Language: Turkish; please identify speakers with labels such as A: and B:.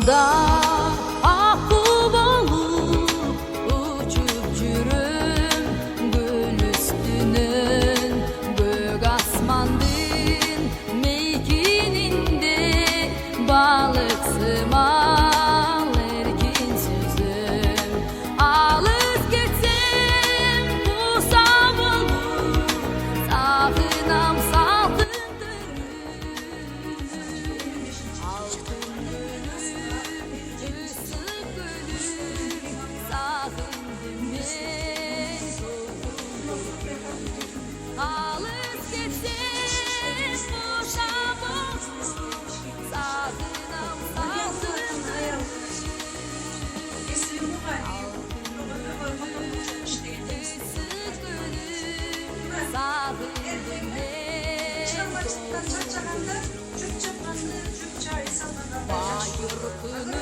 A: Yolda akıl bolup uçup жүрüm gül üstünün gök asmandın meykininde balık sımal erkin sözüm alız geçsem kusam olur sağınam Bayırkını